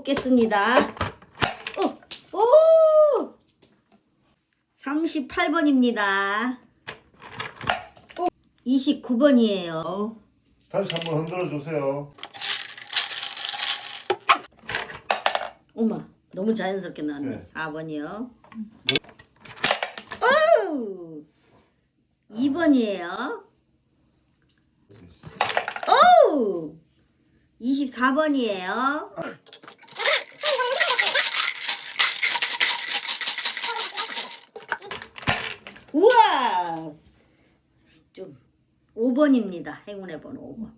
뽑겠습니다. 오! 38번입니다. 29번이에요. 다시 한번 흔들어 주세요. 엄마, 너무 자연스럽게 나왔네. 네. 4번이요. 오! 2번이에요. 오! 24번이에요. 우와! 좀 5번입니다. 행운의 번호 5번.